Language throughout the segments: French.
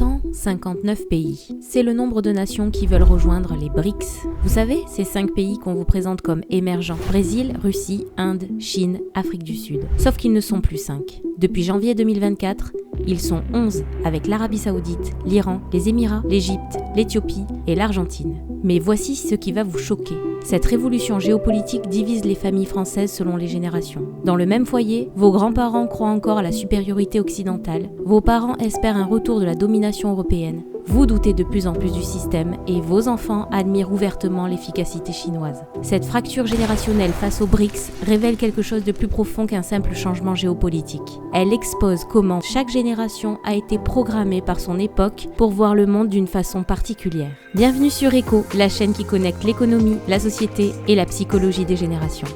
159 pays. C'est le nombre de nations qui veulent rejoindre les BRICS. Vous savez, ces 5 pays qu'on vous présente comme émergents. Brésil, Russie, Inde, Chine, Afrique du Sud. Sauf qu'ils ne sont plus 5. Depuis janvier 2024, ils sont 11 avec l'Arabie Saoudite, l'Iran, les Émirats, l'Égypte, l'Éthiopie et l'Argentine. Mais voici ce qui va vous choquer. Cette révolution géopolitique divise les familles françaises selon les générations. Dans le même foyer, vos grands-parents croient encore à la supériorité occidentale, vos parents espèrent un retour de la domination européenne, vous doutez de plus en plus du système et vos enfants admirent ouvertement l'efficacité chinoise. Cette fracture générationnelle face aux BRICS révèle quelque chose de plus profond qu'un simple changement géopolitique. Elle expose comment chaque génération a été programmée par son époque pour voir le monde d'une façon particulière. Bienvenue sur Echo, la chaîne qui connecte l'économie, la société et la psychologie des générations.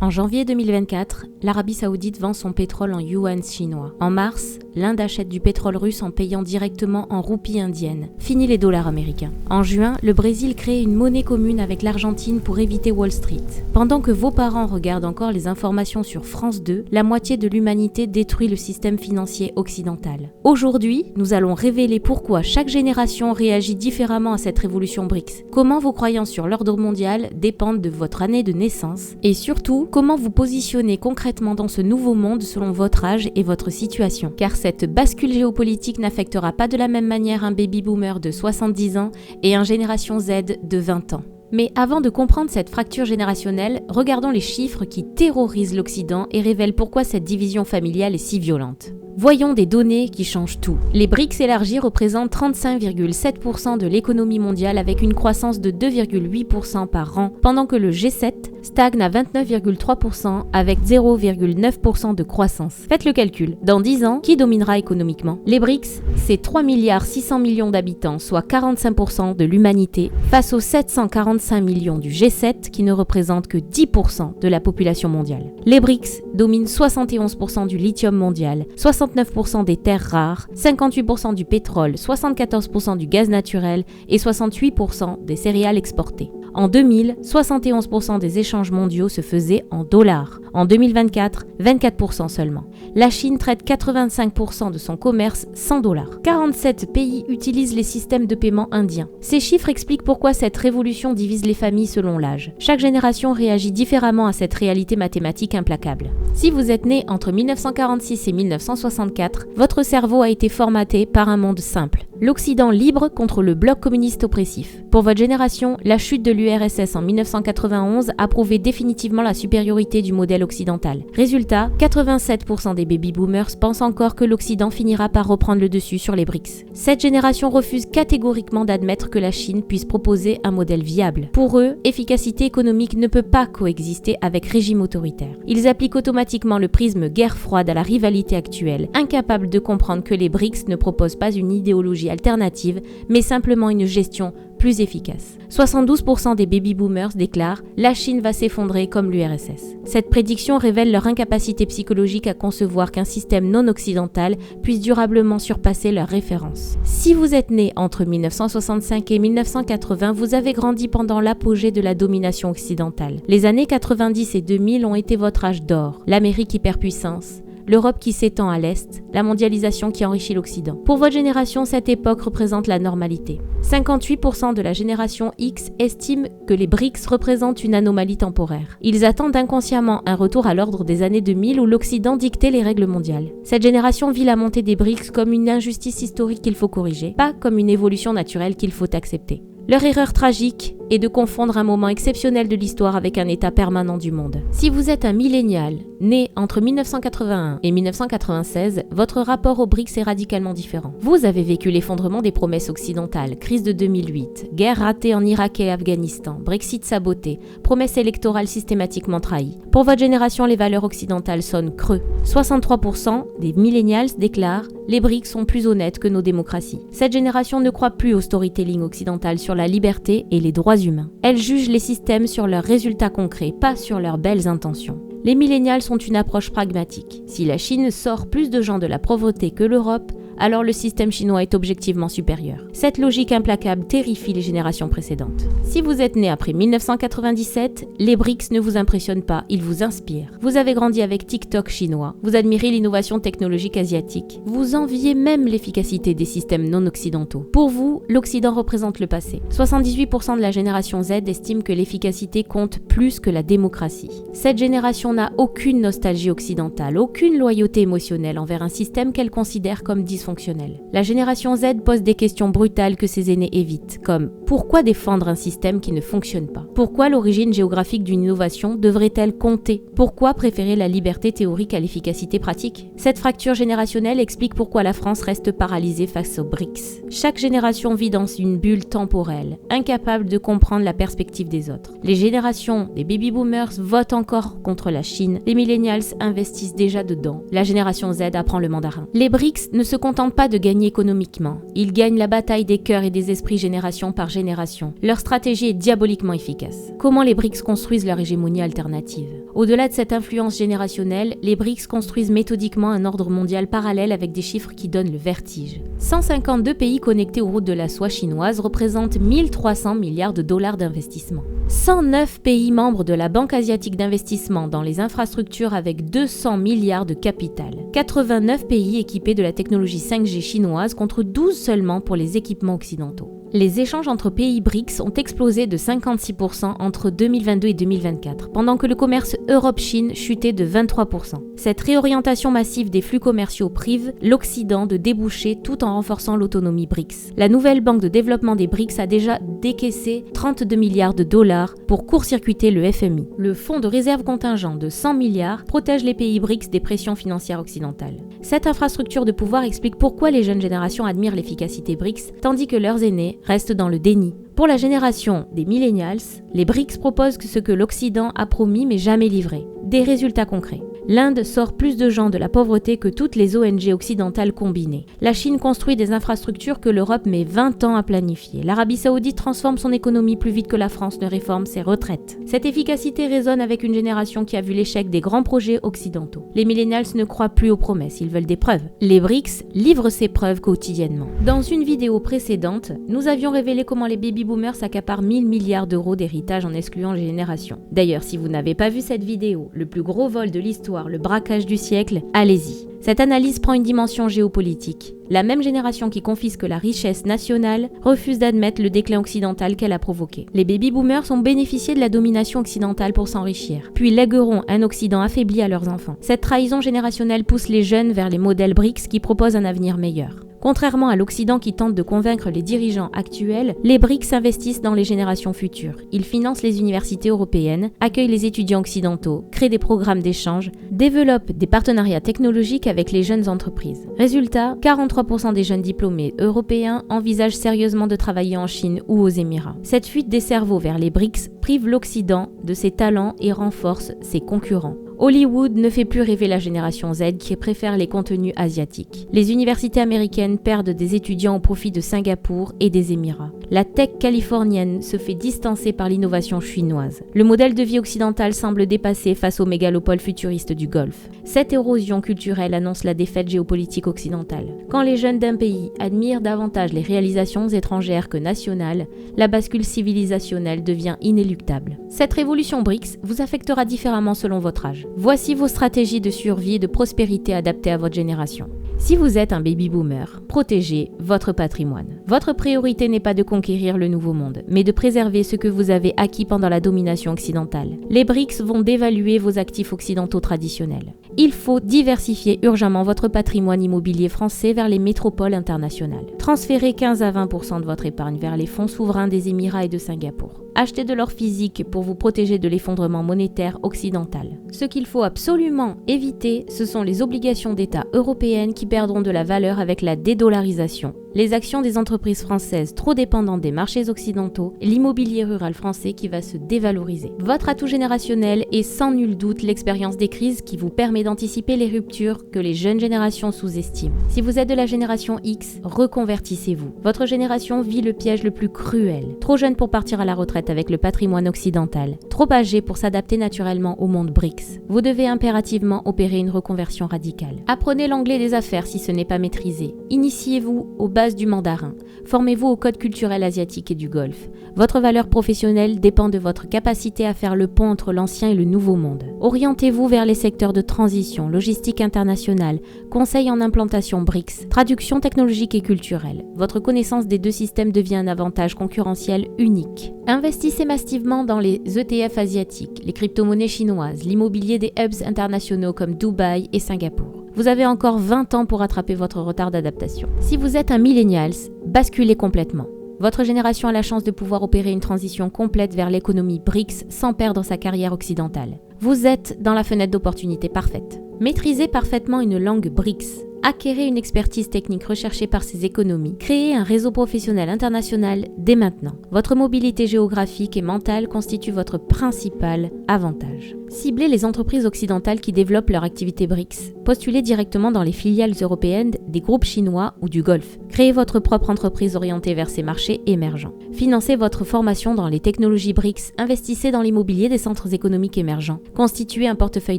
En janvier 2024, l'Arabie Saoudite vend son pétrole en yuan chinois. En mars, l'Inde achète du pétrole russe en payant directement en roupies indiennes. Fini les dollars américains. En juin, le Brésil crée une monnaie commune avec l'Argentine pour éviter Wall Street. Pendant que vos parents regardent encore les informations sur France 2, la moitié de l'humanité détruit le système financier occidental. Aujourd'hui, nous allons révéler pourquoi chaque génération réagit différemment à cette révolution BRICS. Comment vos croyances sur l'ordre mondial dépendent de votre année de naissance et surtout, comment vous positionnez concrètement dans ce nouveau monde selon votre âge et votre situation. Car cette bascule géopolitique n'affectera pas de la même manière un baby-boomer de 70 ans et un génération Z de 20 ans. Mais avant de comprendre cette fracture générationnelle, regardons les chiffres qui terrorisent l'Occident et révèlent pourquoi cette division familiale est si violente. Voyons des données qui changent tout. Les BRICS élargis représentent 35,7% de l'économie mondiale avec une croissance de 2,8% par an, pendant que le G7 stagne à 29,3% avec 0,9% de croissance. Faites le calcul. Dans 10 ans, qui dominera économiquement ? Les BRICS, c'est 3,6 milliards d'habitants, soit 45% de l'humanité, face aux 745 millions du G7 qui ne représentent que 10% de la population mondiale. Les BRICS dominent 71% du lithium mondial, 69% des terres rares, 58% du pétrole, 74% du gaz naturel et 68% des céréales exportées. En 2000, 71% des échanges mondiaux se faisaient en dollars. En 2024, 24% seulement. La Chine traite 85% de son commerce sans dollars. 47 pays utilisent les systèmes de paiement indiens. Ces chiffres expliquent pourquoi cette révolution divise les familles selon l'âge. Chaque génération réagit différemment à cette réalité mathématique implacable. Si vous êtes né entre 1946 et 1964, votre cerveau a été formaté par un monde simple. L'Occident libre contre le bloc communiste oppressif. Pour votre génération, la chute de l'URSS en 1991 a prouvé définitivement la supériorité du modèle occidental. Résultat, 87% des baby-boomers pensent encore que l'Occident finira par reprendre le dessus sur les BRICS. Cette génération refuse catégoriquement d'admettre que la Chine puisse proposer un modèle viable. Pour eux, efficacité économique ne peut pas coexister avec régime autoritaire. Ils appliquent automatiquement le prisme guerre froide à la rivalité actuelle, incapables de comprendre que les BRICS ne proposent pas une idéologie alternative, mais simplement une gestion plus efficace. 72% des baby-boomers déclarent « La Chine va s'effondrer comme l'URSS ». Cette prédiction révèle leur incapacité psychologique à concevoir qu'un système non occidental puisse durablement surpasser leurs références. Si vous êtes né entre 1965 et 1980, vous avez grandi pendant l'apogée de la domination occidentale. Les années 90 et 2000 ont été votre âge d'or. L'Amérique hyperpuissance, l'Europe qui s'étend à l'Est, la mondialisation qui enrichit l'Occident. Pour votre génération, cette époque représente la normalité. 58% de la génération X estiment que les BRICS représentent une anomalie temporaire. Ils attendent inconsciemment un retour à l'ordre des années 2000 où l'Occident dictait les règles mondiales. Cette génération vit la montée des BRICS comme une injustice historique qu'il faut corriger, pas comme une évolution naturelle qu'il faut accepter. Leur erreur tragique est de confondre un moment exceptionnel de l'histoire avec un état permanent du monde. Si vous êtes un millénial, né entre 1981 et 1996, votre rapport aux BRICS est radicalement différent. Vous avez vécu l'effondrement des promesses occidentales, crise de 2008, guerre ratée en Irak et Afghanistan, Brexit saboté, promesses électorales systématiquement trahies. Pour votre génération, les valeurs occidentales sonnent creux. 63% des millennials déclarent « Les BRICS sont plus honnêtes que nos démocraties ». Cette génération ne croit plus au storytelling occidental sur la liberté et les droits humains. Elle juge les systèmes sur leurs résultats concrets, pas sur leurs belles intentions. Les millénials sont une approche pragmatique. Si la Chine sort plus de gens de la pauvreté que l'Europe, alors le système chinois est objectivement supérieur. Cette logique implacable terrifie les générations précédentes. Si vous êtes né après 1997, les BRICS ne vous impressionnent pas, ils vous inspirent. Vous avez grandi avec TikTok chinois, vous admirez l'innovation technologique asiatique, vous enviez même l'efficacité des systèmes non occidentaux. Pour vous, l'Occident représente le passé. 78% de la génération Z estime que l'efficacité compte plus que la démocratie. Cette génération n'a aucune nostalgie occidentale, aucune loyauté émotionnelle envers un système qu'elle considère comme dysfonctionnel. La génération Z pose des questions brutales que ses aînés évitent, comme pourquoi défendre un système qui ne fonctionne pas? Pourquoi l'origine géographique d'une innovation devrait-elle compter? Pourquoi préférer la liberté théorique à l'efficacité pratique? Cette fracture générationnelle explique pourquoi la France reste paralysée face aux BRICS. Chaque génération vit dans une bulle temporelle, incapable de comprendre la perspective des autres. Les générations des baby-boomers votent encore contre la Chine, les millennials investissent déjà dedans, la génération Z apprend le mandarin. Les BRICS ne se contentent pas de gagner économiquement, ils gagnent la bataille des cœurs et des esprits génération par génération. Leur stratégie est diaboliquement efficace. Comment les BRICS construisent leur hégémonie alternative? Au-delà de cette influence générationnelle, les BRICS construisent méthodiquement un ordre mondial parallèle avec des chiffres qui donnent le vertige. 152 pays connectés aux routes de la soie chinoise représentent 1300 milliards de dollars d'investissement. 109 pays membres de la Banque asiatique d'investissement dans les infrastructures avec 200 milliards de capital. 89 pays équipés de la technologie 5G chinoise contre 12 seulement pour les équipements occidentaux. Les échanges entre pays BRICS ont explosé de 56% entre 2022 et 2024, pendant que le commerce Europe-Chine chutait de 23%. Cette réorientation massive des flux commerciaux prive l'Occident de débouchés tout en renforçant l'autonomie BRICS. La nouvelle banque de développement des BRICS a déjà décaissé 32 milliards de dollars pour court-circuiter le FMI. Le fonds de réserve contingent de 100 milliards protège les pays BRICS des pressions financières occidentales. Cette infrastructure de pouvoir explique pourquoi les jeunes générations admirent l'efficacité BRICS, tandis que leurs aînés restent dans le déni. Pour la génération des millennials, les BRICS proposent ce que l'Occident a promis mais jamais livré, des résultats concrets. L'Inde sort plus de gens de la pauvreté que toutes les ONG occidentales combinées. La Chine construit des infrastructures que l'Europe met 20 ans à planifier. L'Arabie Saoudite transforme son économie plus vite que la France ne réforme ses retraites. Cette efficacité résonne avec une génération qui a vu l'échec des grands projets occidentaux. Les millennials ne croient plus aux promesses, ils veulent des preuves. Les BRICS livrent ces preuves quotidiennement. Dans une vidéo précédente, nous avions révélé comment les baby-boomers accaparent 1000 milliards d'euros d'héritage en excluant les générations. D'ailleurs, si vous n'avez pas vu cette vidéo, le plus gros vol de l'histoire, le braquage du siècle, allez-y. Cette analyse prend une dimension géopolitique. La même génération qui confisque la richesse nationale refuse d'admettre le déclin occidental qu'elle a provoqué. Les baby-boomers ont bénéficié de la domination occidentale pour s'enrichir, puis légueront un Occident affaibli à leurs enfants. Cette trahison générationnelle pousse les jeunes vers les modèles BRICS qui proposent un avenir meilleur. Contrairement à l'Occident qui tente de convaincre les dirigeants actuels, les BRICS investissent dans les générations futures. Ils financent les universités européennes, accueillent les étudiants occidentaux, créent des programmes d'échange, développent des partenariats technologiques avec les jeunes entreprises. Résultat, 43% des jeunes diplômés européens envisagent sérieusement de travailler en Chine ou aux Émirats. Cette fuite des cerveaux vers les BRICS prive l'Occident de ses talents et renforce ses concurrents. Hollywood ne fait plus rêver la génération Z qui préfère les contenus asiatiques. Les universités américaines perdent des étudiants au profit de Singapour et des Émirats. La tech californienne se fait distancer par l'innovation chinoise. Le modèle de vie occidental semble dépassé face aux mégalopoles futuristes du Golfe. Cette érosion culturelle annonce la défaite géopolitique occidentale. Quand les jeunes d'un pays admirent davantage les réalisations étrangères que nationales, la bascule civilisationnelle devient inéluctable. Cette révolution BRICS vous affectera différemment selon votre âge. Voici vos stratégies de survie et de prospérité adaptées à votre génération. Si vous êtes un baby-boomer, protégez votre patrimoine. Votre priorité n'est pas de conquérir le nouveau monde, mais de préserver ce que vous avez acquis pendant la domination occidentale. Les BRICS vont dévaluer vos actifs occidentaux traditionnels. Il faut diversifier urgemment votre patrimoine immobilier français vers les métropoles internationales. Transférez 15 à 20% de votre épargne vers les fonds souverains des Émirats et de Singapour. Achetez de l'or physique pour vous protéger de l'effondrement monétaire occidental. Ce qu'il faut absolument éviter, ce sont les obligations d'État européennes qui perdront de la valeur avec la dédollarisation, les actions des entreprises françaises trop dépendantes des marchés occidentaux et l'immobilier rural français qui va se dévaloriser. Votre atout générationnel est sans nul doute l'expérience des crises qui vous permet d'anticiper les ruptures que les jeunes générations sous-estiment. Si vous êtes de la génération X, reconvertissez-vous. Votre génération vit le piège le plus cruel. Trop jeune pour partir à la retraite avec le patrimoine occidental, trop âgé pour s'adapter naturellement au monde BRICS. Vous devez impérativement opérer une reconversion radicale. Apprenez l'anglais des affaires faire si ce n'est pas maîtrisé. Initiez-vous aux bases du mandarin. Formez-vous au code culturel asiatique et du Golfe. Votre valeur professionnelle dépend de votre capacité à faire le pont entre l'ancien et le nouveau monde. Orientez-vous vers les secteurs de transition, logistique internationale, conseil en implantation BRICS, traduction technologique et culturelle. Votre connaissance des deux systèmes devient un avantage concurrentiel unique. Investissez massivement dans les ETF asiatiques, les crypto-monnaies chinoises, l'immobilier des hubs internationaux comme Dubaï et Singapour. Vous avez encore 20 ans pour rattraper votre retard d'adaptation. Si vous êtes un millennials, basculez complètement. Votre génération a la chance de pouvoir opérer une transition complète vers l'économie BRICS sans perdre sa carrière occidentale. Vous êtes dans la fenêtre d'opportunité parfaite. Maîtrisez parfaitement une langue BRICS. Acquérez une expertise technique recherchée par ces économies. Créez un réseau professionnel international dès maintenant. Votre mobilité géographique et mentale constitue votre principal avantage. Ciblez les entreprises occidentales qui développent leur activité BRICS. Postulez directement dans les filiales européennes des groupes chinois ou du Golfe. Créez votre propre entreprise orientée vers ces marchés émergents. Financez votre formation dans les technologies BRICS. Investissez dans l'immobilier des centres économiques émergents. Constituez un portefeuille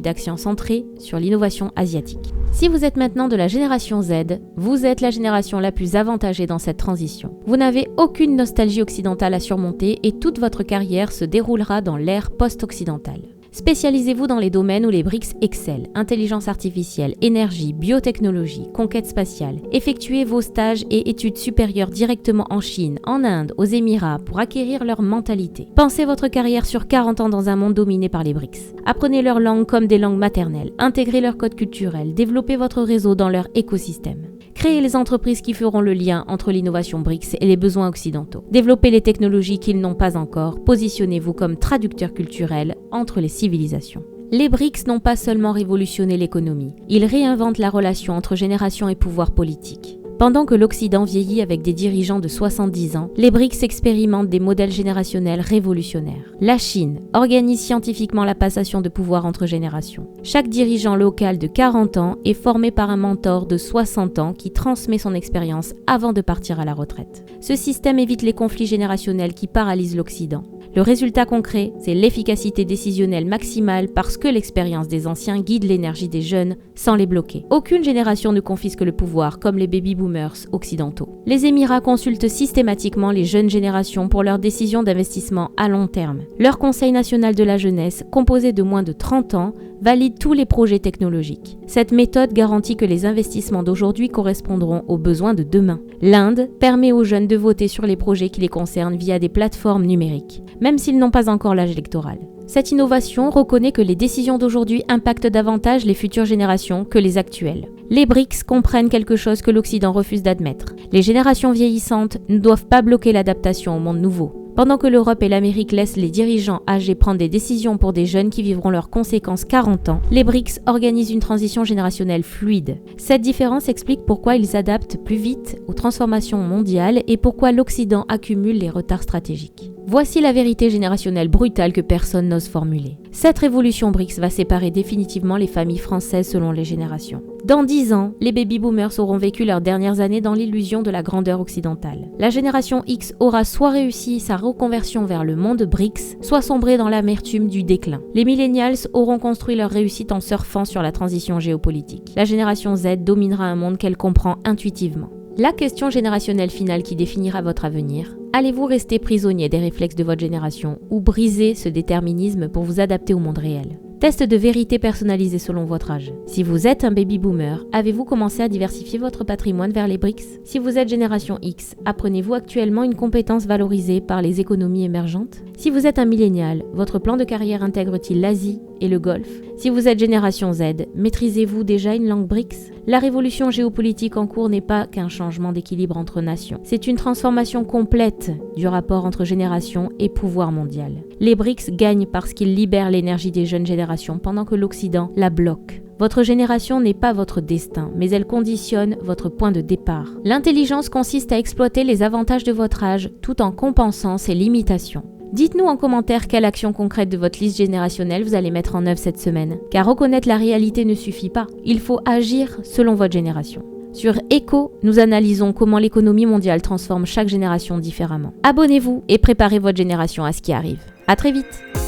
d'actions centré sur l'innovation asiatique. Si vous êtes maintenant de la génération Z, vous êtes la génération la plus avantagée dans cette transition. Vous n'avez aucune nostalgie occidentale à surmonter et toute votre carrière se déroulera dans l'ère post-occidentale. Spécialisez-vous dans les domaines où les BRICS excellent, intelligence artificielle, énergie, biotechnologie, conquête spatiale. Effectuez vos stages et études supérieures directement en Chine, en Inde, aux Émirats pour acquérir leur mentalité. Pensez votre carrière sur 40 ans dans un monde dominé par les BRICS. Apprenez leur langue comme des langues maternelles, intégrez leur code culturel, développez votre réseau dans leur écosystème. Créez les entreprises qui feront le lien entre l'innovation BRICS et les besoins occidentaux. Développez les technologies qu'ils n'ont pas encore. Positionnez-vous comme traducteur culturel entre les civilisations. Les BRICS n'ont pas seulement révolutionné l'économie, ils réinventent la relation entre générations et pouvoir politique. Pendant que l'Occident vieillit avec des dirigeants de 70 ans, les BRICS expérimentent des modèles générationnels révolutionnaires. La Chine organise scientifiquement la passation de pouvoir entre générations. Chaque dirigeant local de 40 ans est formé par un mentor de 60 ans qui transmet son expérience avant de partir à la retraite. Ce système évite les conflits générationnels qui paralysent l'Occident. Le résultat concret, c'est l'efficacité décisionnelle maximale parce que l'expérience des anciens guide l'énergie des jeunes sans les bloquer. Aucune génération ne confisque le pouvoir comme les baby-boomers occidentaux. Les Émirats consultent systématiquement les jeunes générations pour leurs décisions d'investissement à long terme. Leur Conseil national de la jeunesse, composé de moins de 30 ans, valide tous les projets technologiques. Cette méthode garantit que les investissements d'aujourd'hui correspondront aux besoins de demain. L'Inde permet aux jeunes de voter sur les projets qui les concernent via des plateformes numériques, même s'ils n'ont pas encore l'âge électoral. Cette innovation reconnaît que les décisions d'aujourd'hui impactent davantage les futures générations que les actuelles. Les BRICS comprennent quelque chose que l'Occident refuse d'admettre. Les générations vieillissantes ne doivent pas bloquer l'adaptation au monde nouveau. Pendant que l'Europe et l'Amérique laissent les dirigeants âgés prendre des décisions pour des jeunes qui vivront leurs conséquences 40 ans, les BRICS organisent une transition générationnelle fluide. Cette différence explique pourquoi ils s'adaptent plus vite aux transformations mondiales et pourquoi l'Occident accumule les retards stratégiques. Voici la vérité générationnelle brutale que personne n'ose formuler. Cette révolution BRICS va séparer définitivement les familles françaises selon les générations. Dans 10 ans, les baby-boomers auront vécu leurs dernières années dans l'illusion de la grandeur occidentale. La génération X aura soit réussi sa reconversion vers le monde BRICS, soit sombré dans l'amertume du déclin. Les millennials auront construit leur réussite en surfant sur la transition géopolitique. La génération Z dominera un monde qu'elle comprend intuitivement. La question générationnelle finale qui définira votre avenir: allez-vous rester prisonnier des réflexes de votre génération ou briser ce déterminisme pour vous adapter au monde réel? Test de vérité personnalisé selon votre âge. Si vous êtes un baby boomer, avez-vous commencé à diversifier votre patrimoine vers les BRICS? Si vous êtes génération X, apprenez-vous actuellement une compétence valorisée par les économies émergentes? Si vous êtes un millénial, votre plan de carrière intègre-t-il l'Asie et le Golfe? Si vous êtes génération Z, maîtrisez-vous déjà une langue BRICS? La révolution géopolitique en cours n'est pas qu'un changement d'équilibre entre nations. C'est une transformation complète du rapport entre générations et pouvoir mondial. Les BRICS gagnent parce qu'ils libèrent l'énergie des jeunes générations pendant que l'Occident la bloque. Votre génération n'est pas votre destin, mais elle conditionne votre point de départ. L'intelligence consiste à exploiter les avantages de votre âge tout en compensant ses limitations. Dites-nous en commentaire quelle action concrète de votre liste générationnelle vous allez mettre en œuvre cette semaine. Car reconnaître la réalité ne suffit pas, il faut agir selon votre génération. Sur Echo, nous analysons comment l'économie mondiale transforme chaque génération différemment. Abonnez-vous et préparez votre génération à ce qui arrive. À très vite!